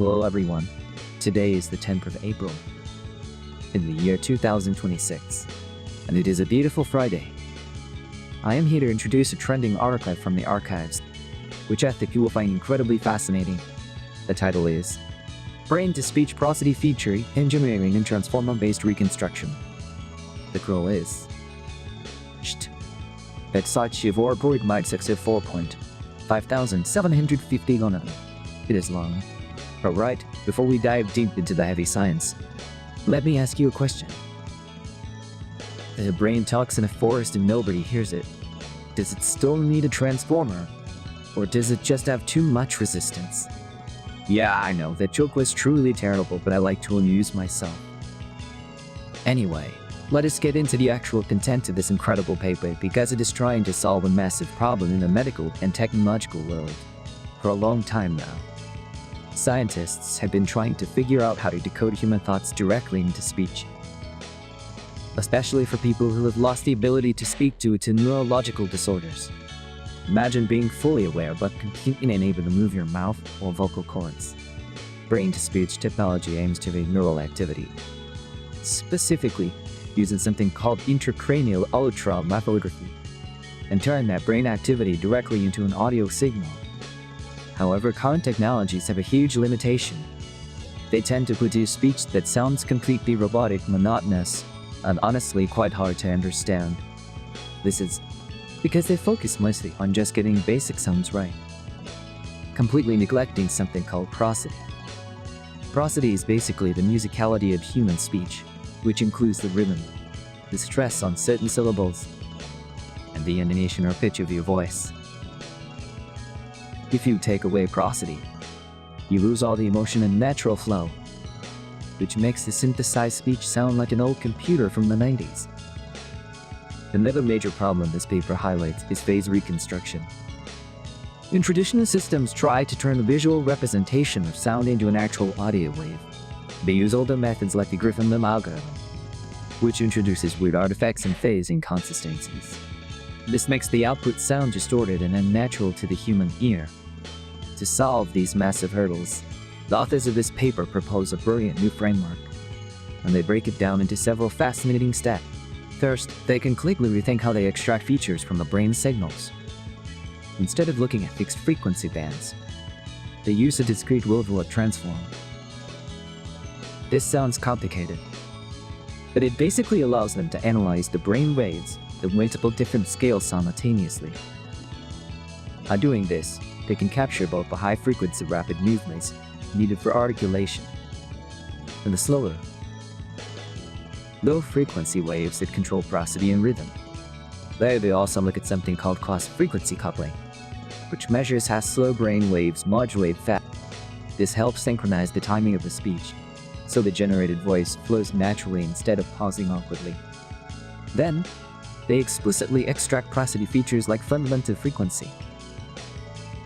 Hello everyone, today is the 10th of April, in the year 2026, and it is a beautiful Friday. I am here to introduce a trending article from the archives, which I think you will find incredibly fascinating. The title is Brain-to-Speech Prosody Feature Engineering and Transformer-Based Reconstruction. The goal is at such a board might 64.5750 on it. It is long. But right, before we dive deep into the heavy science, let me ask you a question. The brain talks in a forest and nobody hears it. Does it still need a transformer? Or does it just have too much resistance? Yeah, I know, that joke was truly terrible, but I like to amuse myself. Anyway, let us get into the actual content of this incredible paper because it is trying to solve a massive problem in the medical and technological world. For a long time now, scientists have been trying to figure out how to decode human thoughts directly into speech. Especially for people who have lost the ability to speak due to neurological disorders. Imagine being fully aware but completely unable to move your mouth or vocal cords. Brain-to-speech technology aims to evade neural activity. Specifically, using something called intracranial ultramicrography, and turn that brain activity directly into an audio signal. However, current technologies have a huge limitation. They tend to produce speech that sounds completely robotic, monotonous, and honestly quite hard to understand. This is because they focus mostly on just getting basic sounds right, completely neglecting something called prosody. Prosody is basically the musicality of human speech, which includes the rhythm, the stress on certain syllables, and the intonation or pitch of your voice. If you take away prosody, you lose all the emotion and natural flow, which makes the synthesized speech sound like an old computer from the 90s. Another major problem this paper highlights is phase reconstruction. In traditional systems try to turn the visual representation of sound into an actual audio wave. They use older methods like the Griffin-Lim algorithm, which introduces weird artifacts and phase inconsistencies. This makes the output sound distorted and unnatural to the human ear. To solve these massive hurdles, the authors of this paper propose a brilliant new framework, and they break it down into several fascinating steps. First, they completely rethink how they extract features from the brain signals. Instead of looking at fixed frequency bands, they use a discrete wavelet transform. This sounds complicated, but it basically allows them to analyze the brain waves at multiple different scales simultaneously. By doing this, they can capture both the high-frequency rapid movements needed for articulation and the slower, low-frequency waves that control prosody and rhythm. There they also look at something called cross-frequency coupling, which measures how slow brain waves modulate fast. This helps synchronize the timing of the speech, so the generated voice flows naturally instead of pausing awkwardly. Then, they explicitly extract prosody features like fundamental frequency,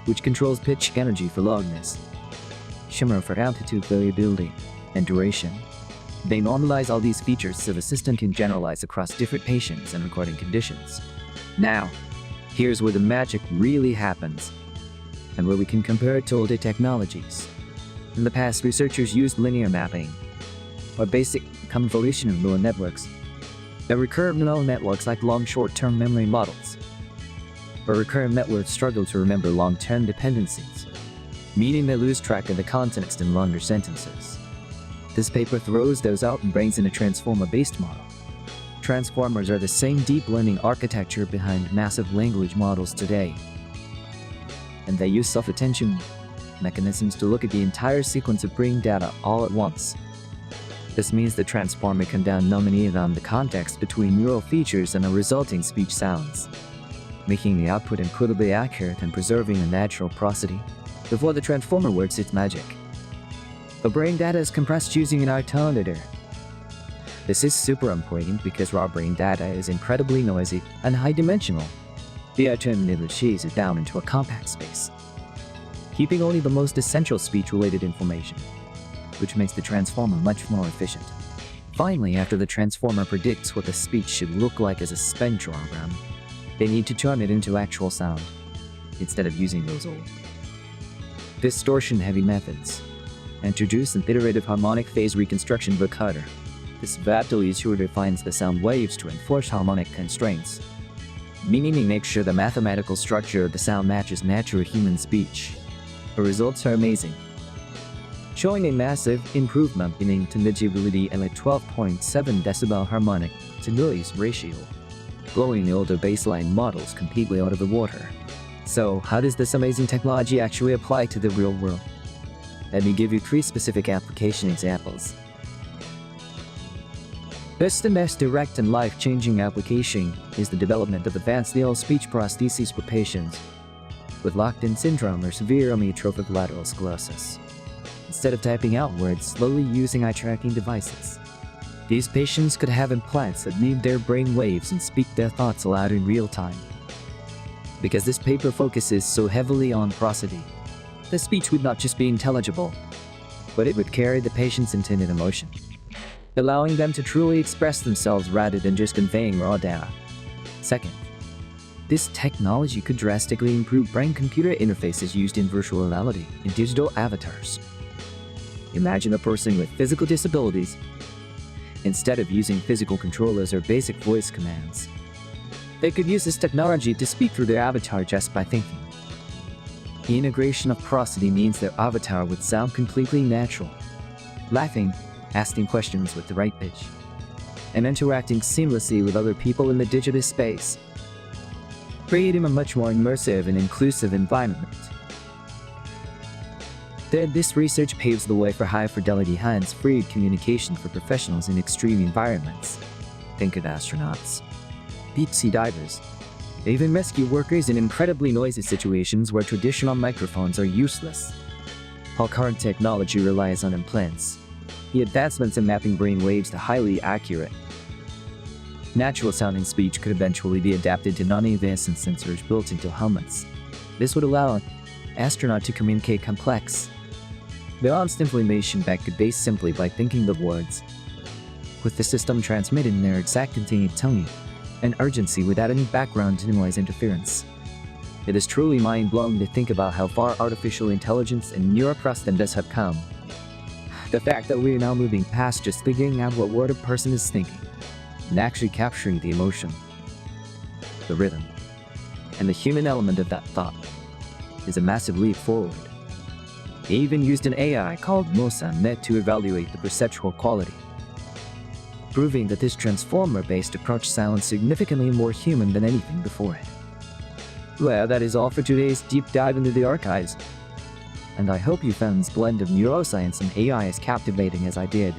which controls pitch energy for loudness, shimmer for amplitude variability, and duration. They normalize all these features so the system can generalize across different patients and recording conditions. Now, here's where the magic really happens, and where we can compare it to older technologies. In the past, researchers used linear mapping, or basic convolutional neural networks, or recurrent neural networks like long short-term memory models. But recurrent networks struggle to remember long-term dependencies, meaning they lose track of the context in longer sentences. This paper throws those out and brings in a transformer-based model. Transformers are the same deep learning architecture behind massive language models today, and they use self-attention mechanisms to look at the entire sequence of brain data all at once. This means the transformer can dominate on the context between neural features and the resulting speech sounds, making the output incredibly accurate and preserving a natural prosody before the transformer works its magic. The brain data is compressed using an alternator. This is super important because raw brain data is incredibly noisy and high-dimensional. The alternator shaves it down into a compact space, keeping only the most essential speech-related information, which makes the transformer much more efficient. Finally, after the transformer predicts what the speech should look like as a spectrogram, they need to turn it into actual sound, instead of using those old, distortion-heavy methods. introduced an iterative harmonic phase reconstruction vocoder. This vector defines the sound waves to enforce harmonic constraints, meaning it makes sure the mathematical structure of the sound matches natural human speech. The results are amazing, showing a massive improvement in intelligibility and a 12.7 decibel harmonic to noise ratio, blowing the older baseline models completely out of the water. So, how does this amazing technology actually apply to the real world? Let me give you 3 specific application examples. First, the most direct and life-changing application is the development of advanced neural speech prostheses for patients with locked-in syndrome or severe amyotrophic lateral sclerosis. Instead of typing out words slowly using eye-tracking devices, these patients could have implants that read their brain waves and speak their thoughts aloud in real time. Because this paper focuses so heavily on prosody, the speech would not just be intelligible, but it would carry the patient's intended emotion, allowing them to truly express themselves rather than just conveying raw data. Second, this technology could drastically improve brain-computer interfaces used in virtual reality in digital avatars. Imagine a person with physical disabilities. Instead of using physical controllers or basic voice commands, they could use this technology to speak through their avatar just by thinking. The integration of prosody means their avatar would sound completely natural, laughing, asking questions with the right pitch, and interacting seamlessly with other people in the digital space, creating a much more immersive and inclusive environment. Third, this research paves the way for high-fidelity hands-free communication for professionals in extreme environments. Think of astronauts, deep-sea divers, even rescue workers in incredibly noisy situations where traditional microphones are useless. While current technology relies on implants, the advancements in mapping brain waves to highly accurate, natural-sounding speech could eventually be adapted to non-invasive sensors built into helmets. This would allow an astronaut to communicate complex, balanced information back to base simply by thinking the words, with the system transmitting their exact intended tone and urgency without any background noise interference. It is truly mind-blowing to think about how far artificial intelligence and neuroprosthesis have come. The fact that we are now moving past just figuring out what word a person is thinking, and actually capturing the emotion, the rhythm, and the human element of that thought is a massive leap forward. They even used an AI called Mosa to evaluate the perceptual quality, proving that this transformer-based approach sounds significantly more human than anything before it. Well, that is all for today's deep dive into the archives, and I hope you found this blend of neuroscience and AI as captivating as I did.